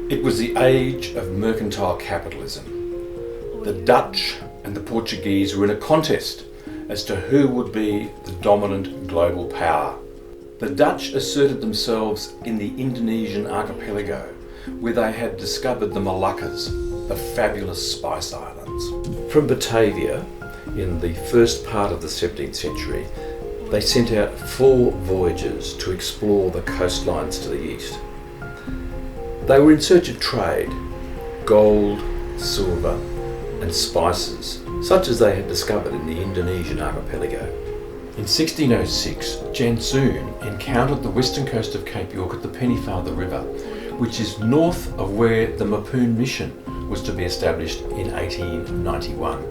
It was the age of mercantile capitalism. The Dutch and the Portuguese were in a contest as to who would be the dominant global power. The Dutch asserted themselves in the Indonesian archipelago, where they had discovered the Moluccas, the fabulous spice islands. From Batavia, in the first part of the 17th century, they sent out 4 voyagers to explore the coastlines to the east. They were in search of trade, gold, silver, and spices, such as they had discovered in the Indonesian archipelago. In 1606, Jansoon encountered the western coast of Cape York at the Pennefather River, which is north of where the Mapoon mission was to be established in 1891.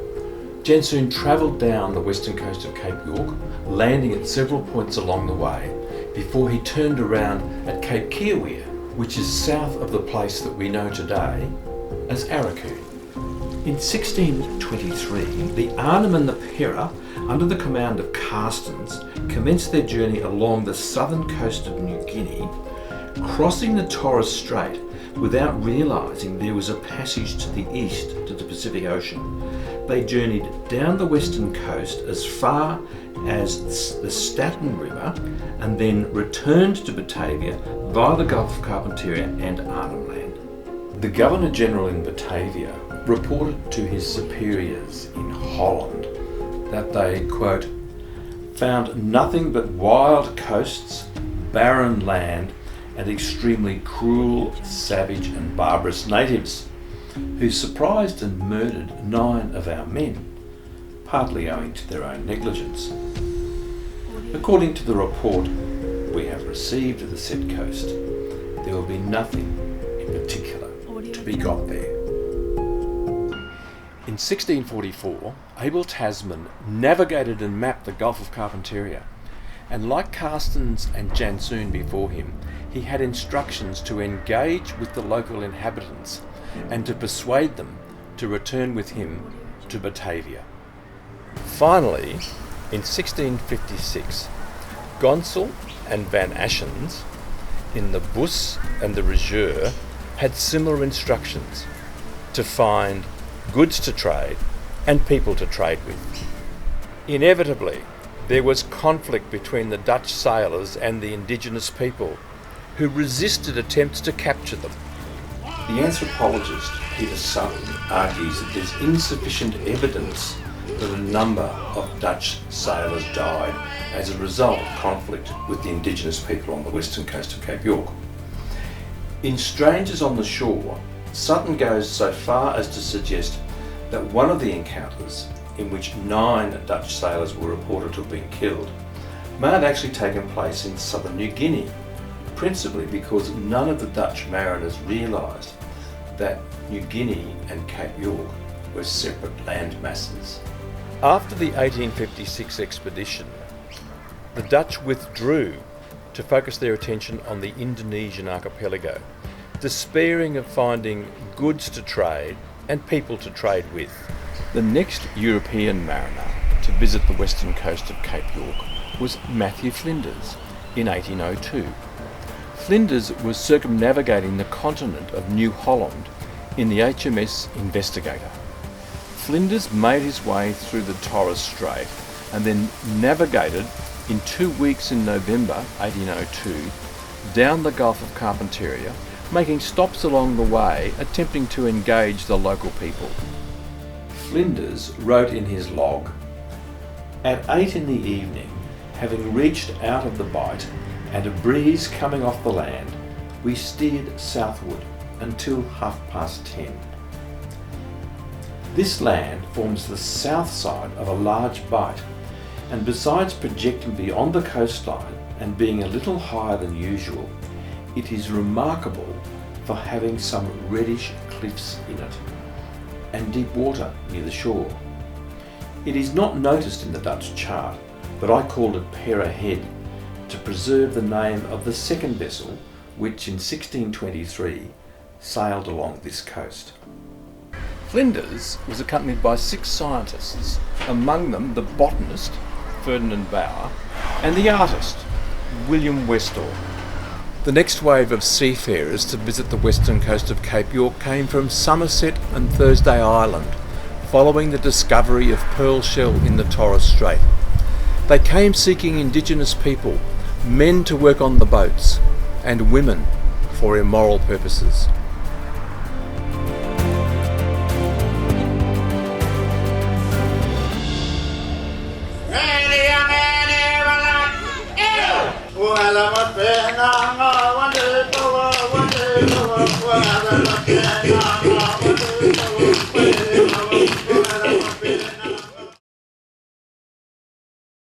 Jansoon travelled down the western coast of Cape York, landing at several points along the way, before he turned around at Cape Kiawea, which is south of the place that we know today as Araku. In 1623, the Arnhem and the Pera, under the command of Carstens, commenced their journey along the southern coast of New Guinea, crossing the Torres Strait without realising there was a passage to the east to the Pacific Ocean. They journeyed down the western coast as far as the Staten River and then returned to Batavia via the Gulf of Carpentaria and Arnhem Land. The Governor-General in Batavia reported to his superiors in Holland that they, quote, found nothing but wild coasts, barren land, and extremely cruel, savage and barbarous natives, who surprised and murdered 9 of our men, partly owing to their own negligence. According to the report we have received of the said coast, there will be nothing in particular to be got there. In 1644, Abel Tasman navigated and mapped the Gulf of Carpentaria, and like Carstens and Jansoon before him, he had instructions to engage with the local inhabitants and to persuade them to return with him to Batavia. Finally, in 1656, Gonsel and Van Aschens in the Bus and the Regier had similar instructions to find goods to trade and people to trade with. Inevitably, there was conflict between the Dutch sailors and the indigenous people, who resisted attempts to capture them. The anthropologist Peter Sutton argues that there's insufficient evidence that a number of Dutch sailors died as a result of conflict with the indigenous people on the western coast of Cape York. In Strangers on the Shore, Sutton goes so far as to suggest that one of the encounters, in which 9 Dutch sailors were reported to have been killed, may have actually taken place in southern New Guinea, principally because none of the Dutch mariners realised that New Guinea and Cape York were separate land masses. After the 1856 expedition, the Dutch withdrew to focus their attention on the Indonesian archipelago, despairing of finding goods to trade and people to trade with. The next European mariner to visit the western coast of Cape York was Matthew Flinders in 1802. Flinders was circumnavigating the continent of New Holland in the HMS Investigator. Flinders made his way through the Torres Strait and then navigated in 2 weeks in November 1802 down the Gulf of Carpentaria, making stops along the way attempting to engage the local people. Flinders wrote in his log, "At 8 in the evening, having reached out of the bight and a breeze coming off the land, we steered southward until 10:30. This land forms the south side of a large bight, and besides projecting beyond the coastline and being a little higher than usual, it is remarkable for having some reddish cliffs in it, and deep water near the shore. It is not noticed in the Dutch chart, but I called it Pera Head to preserve the name of the second vessel which in 1623 sailed along this coast." Flinders was accompanied by 6 scientists, among them the botanist Ferdinand Bauer and the artist William Westall. The next wave of seafarers to visit the western coast of Cape York came from Somerset and Thursday Island, following the discovery of pearl shell in the Torres Strait. They came seeking indigenous people, men to work on the boats, and women for immoral purposes. Alamat pena